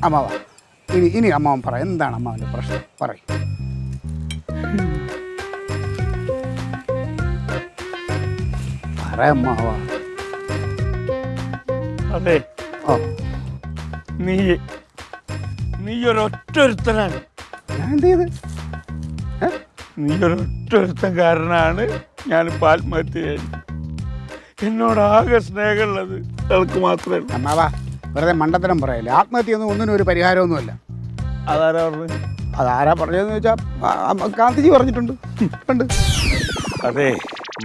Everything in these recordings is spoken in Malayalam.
അമ്മാവ ഇനി അമ്മാവൻ പറ, എന്താണ് അമ്മാവൻ്റെ പ്രശ്നം പറയും. പറ അമ്മാവ. അതെ, ഓ നീ ഒരൊറ്റൊരുത്തനാണ്. ഞാൻ എന്ത് ചെയ്ത്? നീ ഒരൊറ്റൊരുത്തൻ കാരനാണ് ഞാനിപ്പോൾ ആത്മഹത്യ ചെയ്തത്. എന്നോടാകെ സ്നേഹമുള്ളത് അവൾക്ക് മാത്രമേ ഉള്ളൂ. അമ്മാവ വെറുതെ മണ്ടത്തരം പറയല്ലേ. ആത്മഹത്യയൊന്നും ഒന്നിനും ഒരു പരിഹാരമൊന്നുമല്ല. അതാരാ പറഞ്ഞു? അതാരാ പറഞ്ഞതെന്ന് വെച്ചാൽ ഗാന്ധിജി പറഞ്ഞിട്ടുണ്ട്. ഉണ്ട്. അതെ,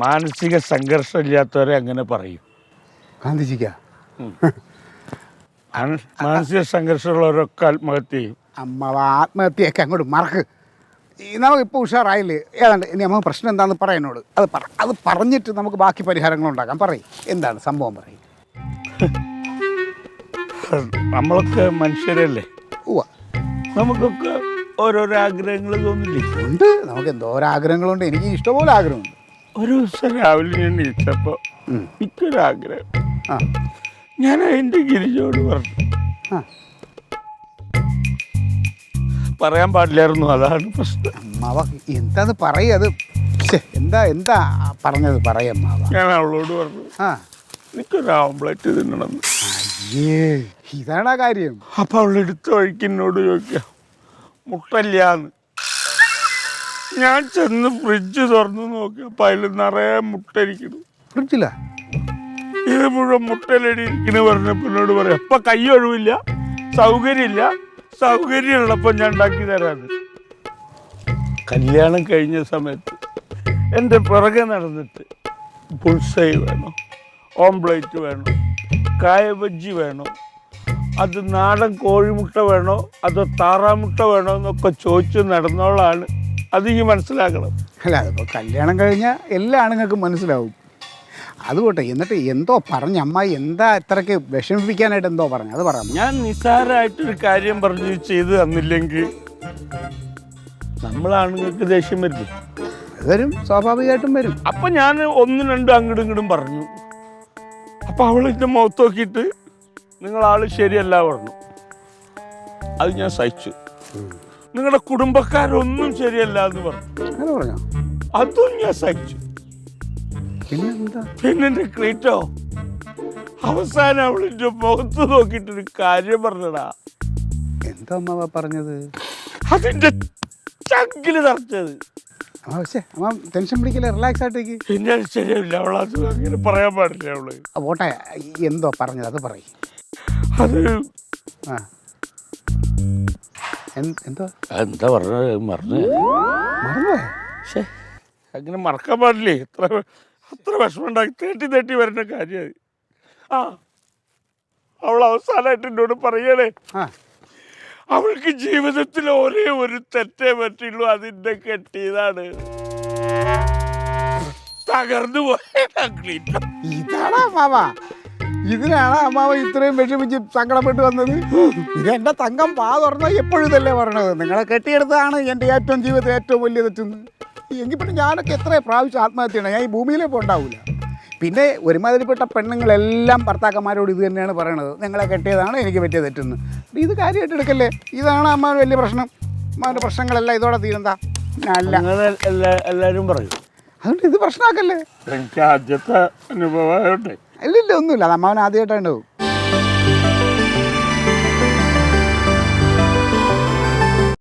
മാനസിക സംഘർഷം ഇല്ലാത്തവരെ അങ്ങനെ പറയും. ഗാന്ധിജിക്കാ? മാനസിക സംഘർഷമുള്ളവരൊക്കെ ആത്മഹത്യ ചെയ്യും. അമ്മാവ ആത്മഹത്യയൊക്കെ അങ്ങോട്ട് മറക്ക്. നമുക്കിപ്പോൾ ഉഷാറായില്ലേ? ഏതാണ്ട് ഇനി നമുക്ക് പ്രശ്നം എന്താണെന്ന് പറ എന്നോട്. അത് പറഞ്ഞിട്ട് നമുക്ക് ബാക്കി പരിഹാരങ്ങളുണ്ടാക്കാം. പറയും എന്താണ് സംഭവം പറയും. നമ്മളൊക്കെ മനുഷ്യരല്ലേ? ഉവ്വ. നമുക്കൊക്കെ ഓരോരോ ആഗ്രഹങ്ങൾ തോന്നില്ലേ? ഉണ്ട്. നമുക്ക് എന്തോരോ ആഗ്രഹങ്ങളുണ്ട്. എനിക്ക് ഇഷ്ടംപോലെ ആഗ്രഹമുണ്ട്. ഒരു ദിവസം രാവിലെ ഞാൻ എണീച്ചപ്പോൾ എനിക്കൊരാഗ്രഹം. ആ ഞാൻ അതിൻ്റെ ഗിരിജോട് പറഞ്ഞു. ആ പറയാൻ പാടില്ലായിരുന്നു, അതാണ് പ്രശ്നം. അമ്മാവ എന്താന്ന് പറയും. അത് എന്താ പറഞ്ഞത് പറയമ്മാവ. ഞാൻ അവളോട് പറഞ്ഞു, ആ എനിക്കൊരു ഓംപ്ലേറ്റ് തിന്നണമെന്ന്. അയ്യേ, ഇതാണ് ആ കാര്യം. അപ്പം അവളെടുത്ത വഴിക്ക് എന്നോട് ചോദിക്കുക, മുട്ടല്ലാന്ന്. ഞാൻ ചെന്ന് ഫ്രിഡ്ജ് തുറന്ന് നോക്കി, അപ്പം അതിൽ നിറയെ മുട്ട ഇരിക്കുന്നു. ഫ്രിഡ്ജില്ല? ഇത് മുഴുവൻ മുട്ടയിലടി ഇരിക്കുന്നു പറഞ്ഞപ്പോൾ എന്നോട് പറയാം, അപ്പം കൈ ഒഴിവില്ല, സൗകര്യമില്ല, സൗകര്യമുള്ളപ്പോൾ ഞാൻ ഉണ്ടാക്കി തരാത്. കല്യാണം കഴിഞ്ഞ സമയത്ത് എൻ്റെ പുറകെ നടന്നിട്ട് പുൾസൈ വേണോ, ഓംപ്ലേറ്റ് വേണോ, കായ ബജ്ജി വേണോ, അത് നാടൻ കോഴിമുട്ട വേണോ അതോ താറാമുട്ട വേണോ എന്നൊക്കെ ചോദിച്ച് നടന്നോളാണ്. അത് ഈ മനസ്സിലാക്കണം. അല്ല, അതിപ്പോൾ കല്യാണം കഴിഞ്ഞാൽ എല്ലാ ആണുങ്ങൾക്കും മനസ്സിലാവും. അതുകൊട്ടെ, എന്നിട്ട് എന്തോ പറഞ്ഞ അമ്മായി എന്താ ഇത്രയ്ക്ക് വിഷമിപ്പിക്കാനായിട്ട് എന്തോ പറഞ്ഞു, അത് പറയാം. ഞാൻ നിസ്സാരമായിട്ടൊരു കാര്യം പറഞ്ഞ് ചെയ്ത് തന്നില്ലെങ്കിൽ നമ്മളാണുങ്ങൾക്ക് ദേഷ്യം വരില്ലേ? വരും, സ്വാഭാവികമായിട്ടും വരും. അപ്പം ഞാൻ ഒന്നും രണ്ടും അങ്ങോട്ടും ഇങ്ങോട്ടും പറഞ്ഞു. അപ്പം അവളിൻ്റെ മുഖത്ത് നോക്കിയിട്ട് നിങ്ങളാൾ ശരിയല്ല പറഞ്ഞു. അത് ഞാൻ സഹിച്ചു. നിങ്ങളുടെ കുടുംബക്കാരൊന്നും ശരിയല്ല എന്ന് പറഞ്ഞു. അങ്ങനെ പറഞ്ഞോ? അതും ഞാൻ സഹിച്ചു. പിന്നെ എന്താ? പിന്നെ എൻ്റെ ക്രീറ്റോ അവസാനം അവളിൻ്റെ മുഖത്ത് നോക്കിയിട്ടൊരു കാര്യം പറഞ്ഞടാ. എന്താ അമ്മാവ പറഞ്ഞത്? അതിൻ്റെ ചങ്കില് തറച്ചത്. അമ്മ ടെൻഷൻ പിടിക്കില്ല, റിലാക്സ് ആയിട്ടേക്ക്. പിന്നെ അത് ശരിയാവില്ല. അവളത് അങ്ങനെ പറയാൻ പാടില്ല. അവള് പോട്ടെ, എന്തോ പറഞ്ഞത് അത് പറയും. അത് ആ എന്തോ എന്താ പറഞ്ഞത് മറന്നു. മറന്നോ? പക്ഷേ അങ്ങനെ മറക്കാൻ പാടില്ലേ? അത്ര വിഷമം ഉണ്ടാക്കി തേട്ടി വരുന്ന കാര്യം. ആ അവൾ അവസാനമായിട്ട് എന്നോട് പറയണേ, അവൾക്ക് ജീവിതത്തിൽ ഒരേ ഒരു തെറ്റേ പറ്റുള്ളൂ, അതിൻ്റെ കെട്ടിയതാണ്. തകർന്നു പോയ ഇതാണോ അമ്മാവ? ഇതിനാണ് അമ്മാവ ഇത്രയും വിഷമിച്ച് സങ്കടപ്പെട്ട് വന്നത്? ഇത് എൻ്റെ തങ്കം പാ തുറന്നാൽ എപ്പോഴും ഇതല്ലേ പറയണത്, നിങ്ങളെ കെട്ടിയെടുത്തതാണ് എൻ്റെ ഏറ്റവും ജീവിതത്തിൽ ഏറ്റവും വലിയ തെറ്റെന്ന്. എങ്കിൽ പിന്നെ ഞാനൊക്കെ എത്ര പ്രാവശ്യം ആത്മഹത്യയാണ്, ഞാൻ ഈ ഭൂമിയിലേ ഉണ്ടാവില്ല. പിന്നെ ഒരുമാതിരിപ്പെട്ട പെണ്ണുങ്ങളെല്ലാം ഭർത്താക്കന്മാരോട് ഇത് തന്നെയാണ് പറയണത്, നിങ്ങളെ കെട്ടിയതാണ് എനിക്ക് പറ്റിയ തെറ്റെന്ന്. ഇത് കാര്യമായിട്ട് എടുക്കല്ലേ? ഇതാണ് അമ്മാവന് വലിയ പ്രശ്നം. അമ്മാവൻ്റെ പ്രശ്നങ്ങളെല്ലാം ഇതോടെ തീരുന്നതാ? അല്ല, എല്ലാവരും പറയും. അതുകൊണ്ട് ഇത് പ്രശ്നമാക്കല്ലേ? എനിക്ക് ആദ്യത്തെ അനുഭവമായോട്ടെ. ഇല്ലില്ല, ഒന്നുമില്ല. അത് അമ്മാവൻ ആദ്യമായിട്ടാണ്.